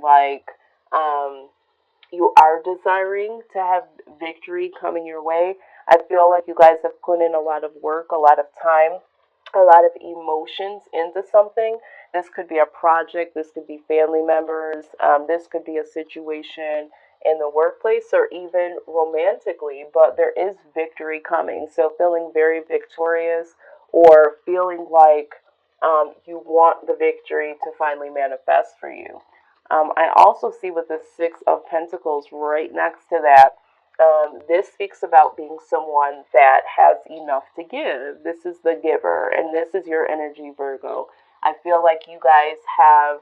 like you are desiring to have victory coming your way. I feel like you guys have put in a lot of work, a lot of time, a lot of emotions into something. This could be a project, this could be family members, this could be a situation in the workplace or even romantically, but there is victory coming. So, feeling very victorious or feeling like you want the victory to finally manifest for you. I also see with the Six of Pentacles right next to that, this speaks about being someone that has enough to give. This is the giver, and this is your energy, Virgo. I feel like you guys have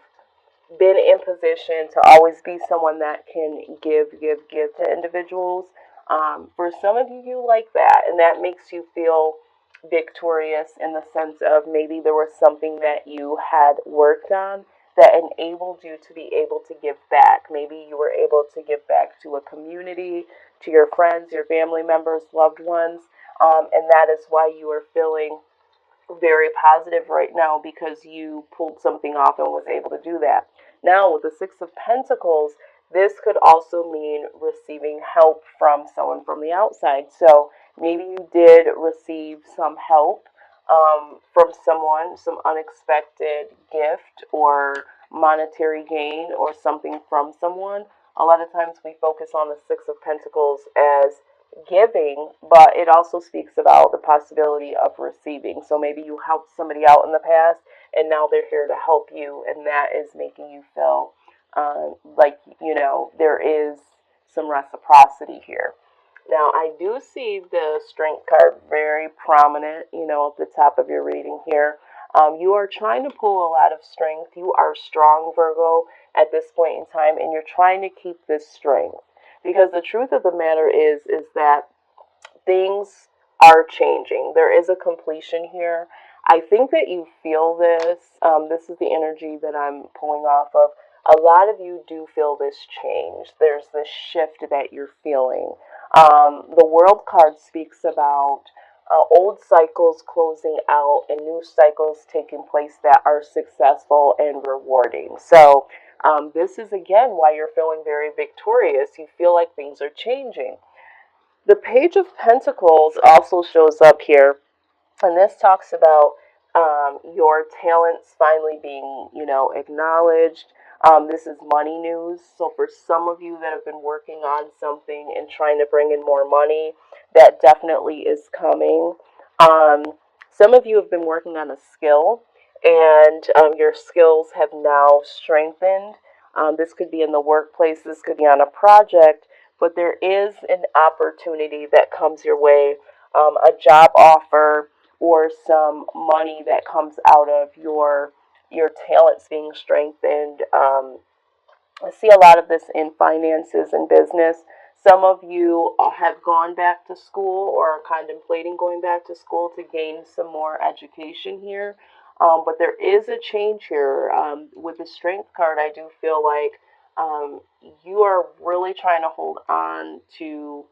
been in position to always be someone that can give to individuals. For some of you, you like that, and that makes you feel victorious in the sense of maybe there was something that you had worked on that enabled you to be able to give back. Maybe you were able to give back to a community, to your friends, your family members, loved ones, and that is why you are feeling very positive right now because you pulled something off and was able to do that. Now, with the Six of Pentacles, this could also mean receiving help from someone from the outside. So maybe you did receive some help from someone, some unexpected gift or monetary gain or something from someone. A lot of times we focus on the Six of Pentacles as giving, but it also speaks about the possibility of receiving. So maybe you helped somebody out in the past and now they're here to help you, and that is making you feel like, there is some reciprocity here. Now, I do see the strength card very prominent, at the top of your reading here. You are trying to pull a lot of strength. You are strong, Virgo, at this point in time, and you're trying to keep this strength. Because the truth of the matter is that things are changing. There is a completion here. I think that you feel this. This is the energy that I'm pulling off of. A lot of you do feel this change. There's this shift that you're feeling. The World card speaks about old cycles closing out and new cycles taking place that are successful and rewarding. So, this is again why you're feeling very victorious. You feel like things are changing. The Page of Pentacles also shows up here, and this talks about your talents finally being, acknowledged. This is money news. So for some of you that have been working on something and trying to bring in more money, that definitely is coming. Some of you have been working on a skill, and your skills have now strengthened. This could be in the workplace. This could be on a project, but there is an opportunity that comes your way, a job offer or some money that comes out of your talents being strengthened. I see a lot of this in finances and business. Some of you have gone back to school or are contemplating going back to school to gain some more education here. But there is a change here. With the Strength card, I do feel like you are really trying to hold on to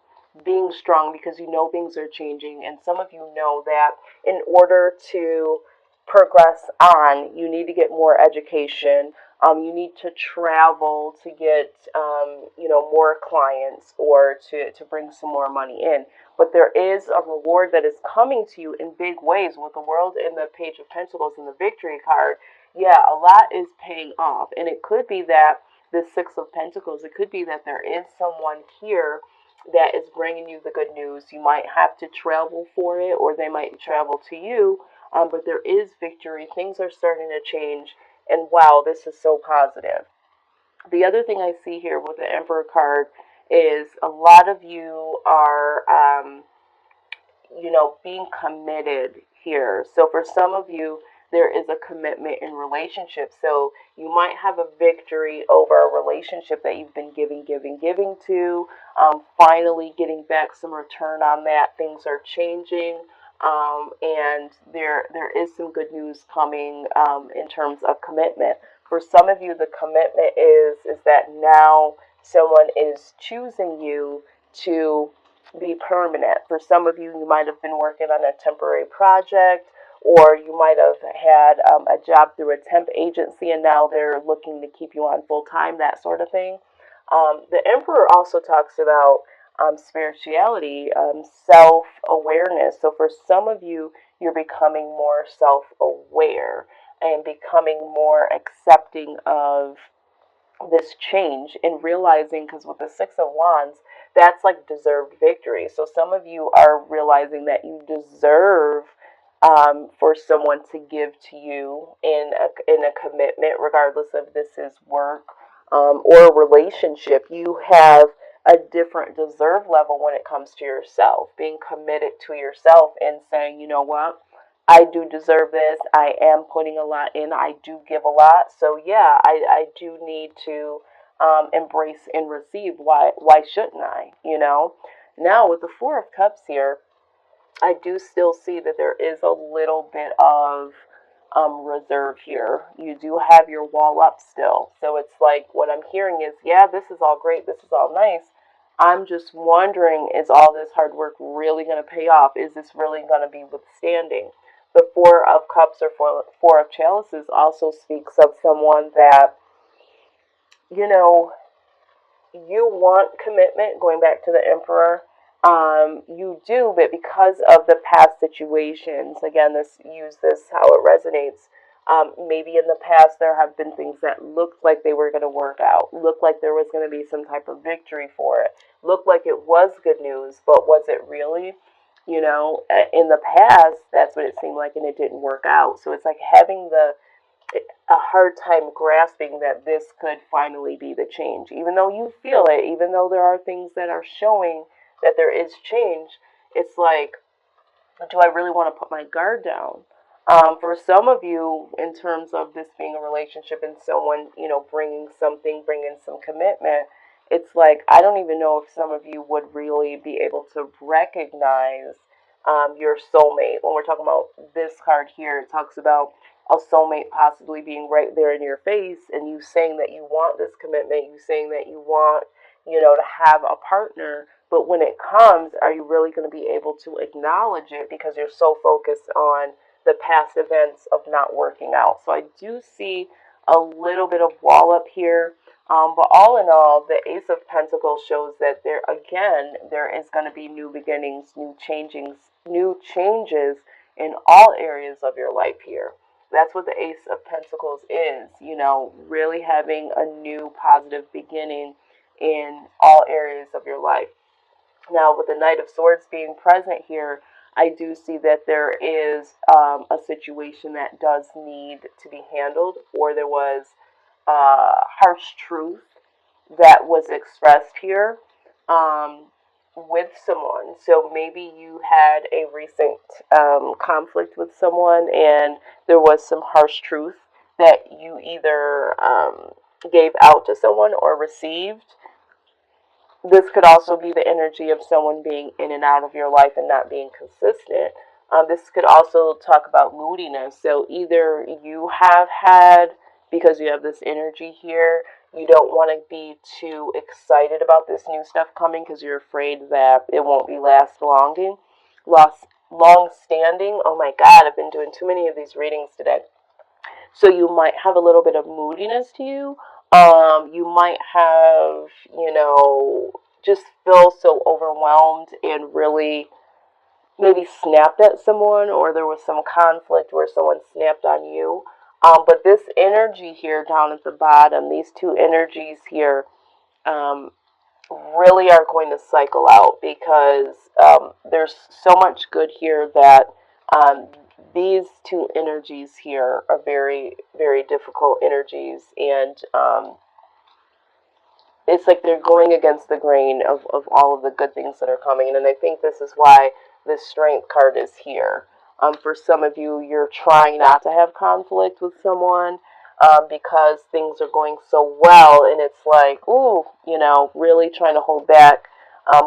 being strong because you know things are changing. And some of you know that in order to progress on, you need to get more education. You need to travel to get, more clients or to bring some more money in. But there is a reward that is coming to you in big ways with the World and the Page of Pentacles and the Victory card. Yeah, a lot is paying off. And it could be that the Six of Pentacles, it could be that there is someone here that is bringing you the good news. You might have to travel for it, or they might travel to you. But there is victory. Things are starting to change. And wow, this is so positive. The other thing I see here with the Emperor card is a lot of you are, being committed here. So for some of you, there is a commitment in relationships. So you might have a victory over a relationship that you've been giving to. Finally getting back some return on that. Things are changing. And there is some good news coming in terms of commitment. For some of you, the commitment is that now someone is choosing you to be permanent. For some of you, you might have been working on a temporary project, or you might have had a job through a temp agency and now they're looking to keep you on full time, that sort of thing. The Emperor also talks about spirituality, self awareness. So for some of you, you're becoming more self aware and becoming more accepting of this change and realizing, because with the Six of Wands, that's like deserved victory. So some of you are realizing that you deserve for someone to give to you in a commitment, regardless of this is work or a relationship. You have a different deserve level when it comes to yourself, being committed to yourself and saying, you know what, I do deserve this. I am putting a lot in. I do give a lot. So yeah, I do need to embrace and receive. Why shouldn't I? You know. Now with the Four of Cups here, I do still see that there is a little bit of reserve here. You do have your wall up still. So it's like what I'm hearing is, yeah, this is all great. This is all nice. I'm just wondering, is all this hard work really going to pay off? Is this really going to be withstanding? The Four of Cups or Four of Chalices also speaks of someone that, you know, you want commitment, going back to the Emperor. You do, but because of the past situations, again, use this how it resonates. Maybe in the past there have been things that looked like they were going to work out, looked like there was going to be some type of victory for it, looked like it was good news, but was it really? You know, in the past, that's what it seemed like, and it didn't work out. So it's like having a hard time grasping that this could finally be the change. Even though you feel it, even though there are things that are showing that there is change, it's like, do I really want to put my guard down? For some of you, in terms of this being a relationship and someone, you know, bringing something, bringing some commitment, it's like, I don't even know if some of you would really be able to recognize your soulmate. When we're talking about this card here, it talks about a soulmate possibly being right there in your face and you saying that you want this commitment, you saying that you want, you know, to have a partner. But when it comes, are you really going to be able to acknowledge it because you're so focused on the past events of not working out? So I do see a little bit of wall up here. But all in all, the Ace of Pentacles shows that there is going to be new beginnings, new changes in all areas of your life here. That's what the Ace of Pentacles is, you know, really having a new positive beginning in all areas of your life. Now, with the Knight of Swords being present here, I do see that there is a situation that does need to be handled, or there was harsh truth that was expressed here with someone. So maybe you had a recent conflict with someone and there was some harsh truth that you either gave out to someone or received. This could also be the energy of someone being in and out of your life and not being consistent. This could also talk about moodiness. So either you have had, because you have this energy here, you don't want to be too excited about this new stuff coming because you're afraid that it won't be long standing. Oh my God, I've been doing too many of these readings today. So you might have a little bit of moodiness to you. You might have, you know, just feel so overwhelmed and really maybe snapped at someone, or there was some conflict where someone snapped on you. But this energy here down at the bottom, these two energies here, really are going to cycle out because there's so much good here that these two energies here are very, very difficult energies, and it's like they're going against the grain of all of the good things that are coming. And I think this is why this Strength card is here. For some of you, you're trying not to have conflict with someone because things are going so well, and it's like, ooh, you know, really trying to hold back.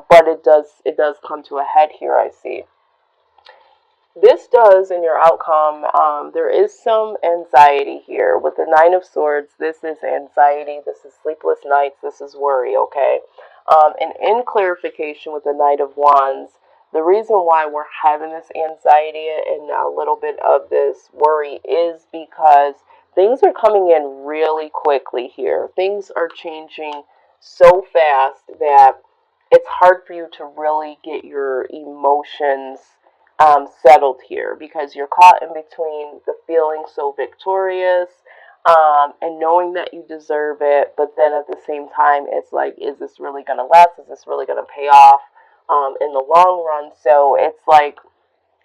But it does come to a head here, I see. This does, in your outcome, there is some anxiety here. With the Nine of Swords, this is anxiety, this is sleepless nights, this is worry, okay? And in clarification with the Knight of Wands, The reason why we're having this anxiety and a little bit of this worry is because things are coming in really quickly here. Things are changing so fast that it's hard for you to really get your emotions settled here, because you're caught in between the feeling so victorious and knowing that you deserve it, but then at the same time, it's like, is this really going to last? Is this really going to pay off in the long run? So it's like,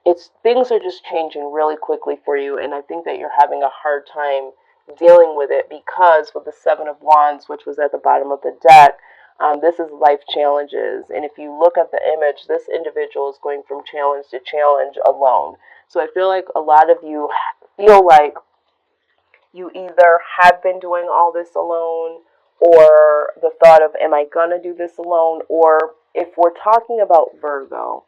it's things are just changing really quickly for you, and I think that you're having a hard time dealing with it, because with the Seven of Wands, which was at the bottom of the deck, this is life challenges. And if you look at the image, this individual is going from challenge to challenge alone. So I feel like a lot of you feel like you either have been doing all this alone, or the thought of, am I going to do this alone? Or if we're talking about Virgo,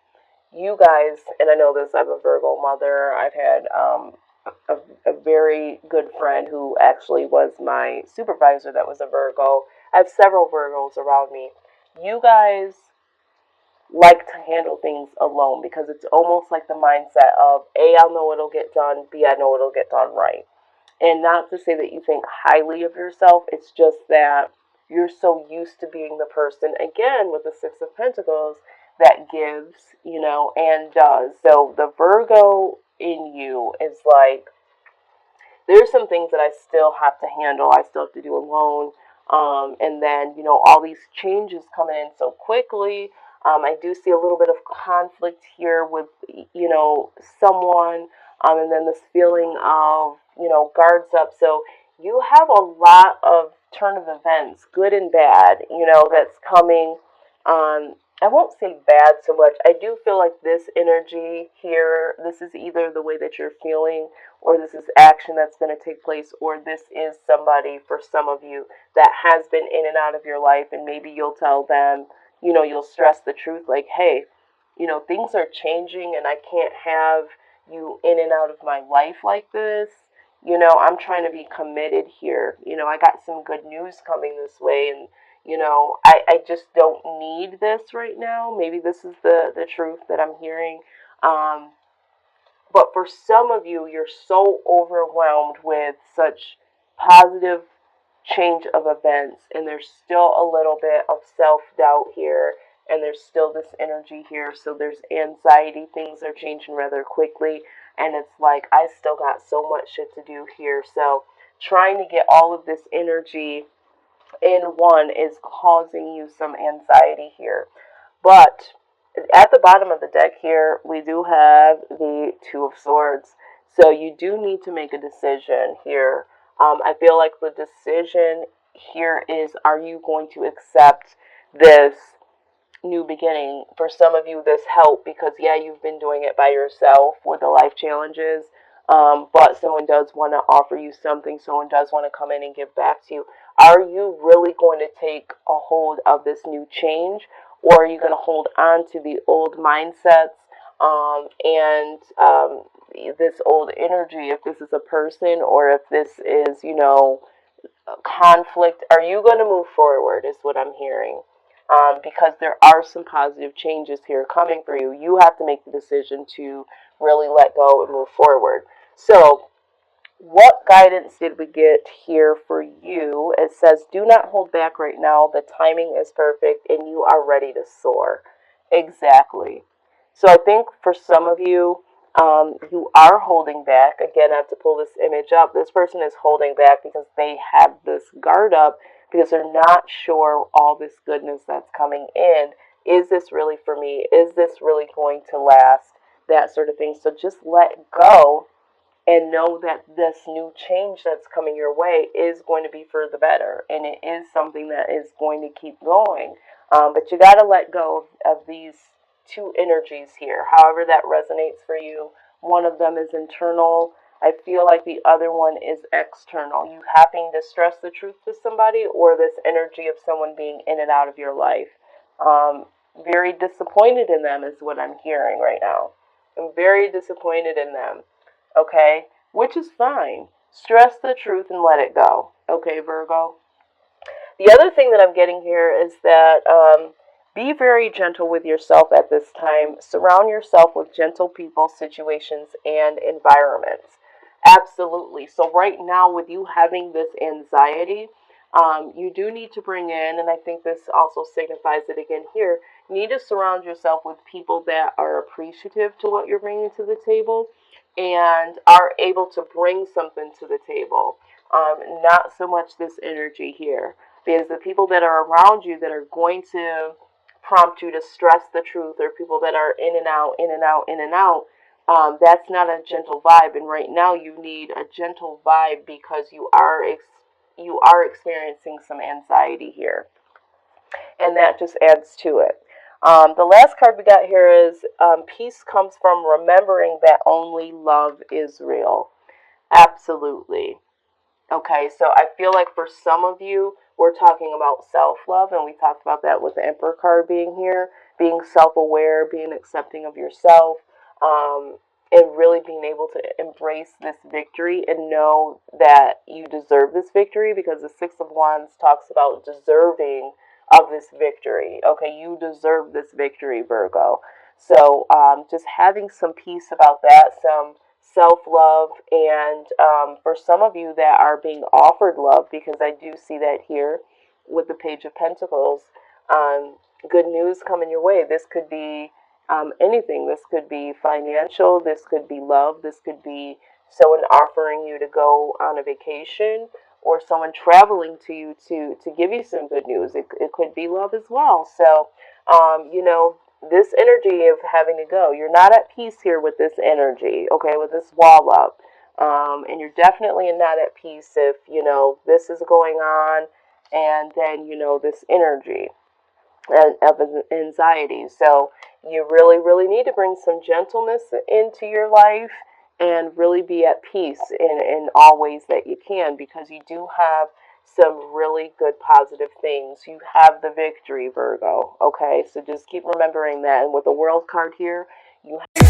you guys, and I know this, I'm a Virgo mother. I've had a very good friend who actually was my supervisor that was a Virgo. I have several Virgos around me. You guys like to handle things alone, because it's almost like the mindset of, A, I know it'll get done, B, I know it'll get done right. And not to say that you think highly of yourself, it's just that you're so used to being the person, again, with the Six of Pentacles, that gives, and does. So the Virgo in you is like, there's some things that I still have to handle, I still have to do alone. And then, all these changes coming in so quickly. I do see a little bit of conflict here with, someone, and then this feeling of, guards up. So you have a lot of turn of events, good and bad, that's coming. I won't say bad so much. I do feel like this energy here, this is either the way that you're feeling, or this is action that's going to take place, or this is somebody, for some of you, that has been in and out of your life, and maybe you'll tell them, you'll stress the truth, like, hey, things are changing, and I can't have you in and out of my life like this. I'm trying to be committed here. I got some good news coming this way, and I just don't need this right now. Maybe this is the truth that I'm hearing. But for some of you, you're so overwhelmed with such positive change of events, and there's still a little bit of self-doubt here, and there's still this energy here. So there's anxiety. Things are changing rather quickly, and it's like, I still got so much shit to do here. So trying to get all of this energy in one is causing you some anxiety here. But at the bottom of the deck here, we do have the Two of Swords. So you do need to make a decision here. I feel like the decision here is, are you going to accept this new beginning? For some of you, this help, because yeah, you've been doing it by yourself with the life challenges, but someone does want to offer you something. Someone does want to come in and give back to you. Are you really going to take a hold of this new change, or are you going to hold on to the old mindsets, and this old energy, if this is a person, or if this is, conflict? Are you going to move forward, is what I'm hearing. Because there are some positive changes here coming for you. You have to make the decision to really let go and move forward. So what guidance did we get here for you? It says, do not hold back right now. The timing is perfect and you are ready to soar. Exactly. So I think for some of you, you are holding back. Again, I have to pull this image up. This person is holding back because they have this guard up, because they're not sure all this goodness that's coming in. Is this really for me? Is this really going to last? That sort of thing. So just let go and know that this new change that's coming your way is going to be for the better, and it is something that is going to keep going. But you got to let go of these two energies here, however that resonates for you. One of them is internal. I feel like the other one is external. You having to stress the truth to somebody, or this energy of someone being in and out of your life. Very disappointed in them is what I'm hearing right now. I'm very disappointed in them. Okay? Which is fine. Stress the truth and let it go. Okay, Virgo? The other thing that I'm getting here is that Be very gentle with yourself at this time. Surround yourself with gentle people, situations, and environments. Absolutely. So, right now, with you having this anxiety, you do need to bring in, and I think this also signifies it again here, you need to surround yourself with people that are appreciative to what you're bringing to the table and are able to bring something to the table. Not so much this energy here. Because the people that are around you that are going to prompt you to stress the truth, or people that are in and out, in and out, in and out, that's not a gentle vibe. And right now, you need a gentle vibe because you are experiencing some anxiety here, and that just adds to it. The last card we got here is peace comes from remembering that only love is real. Absolutely. Okay, so I feel like for some of you, we're talking about self love, and we talked about that with the Emperor card being here, being self aware, being accepting of yourself, and really being able to embrace this victory and know that you deserve this victory, because the Six of Wands talks about deserving of this victory. Okay, you deserve this victory, Virgo. So just having some peace about that, some self love, and for some of you that are being offered love, because I do see that here with the Page of Pentacles, good news coming your way. This could be anything. This could be financial, this could be love, this could be someone offering you to go on a vacation, or someone traveling to you to give you some good news. It could be love as well. So, this energy of having to go, you're not at peace here with this energy, okay, with this wall up. And you're definitely not at peace if, this is going on, and then, this energy of anxiety. So you really, really need to bring some gentleness into your life and really be at peace in all ways that you can, because you do have some really good positive things. You have the victory, Virgo. Okay, so just keep remembering that. And with the World card here, you have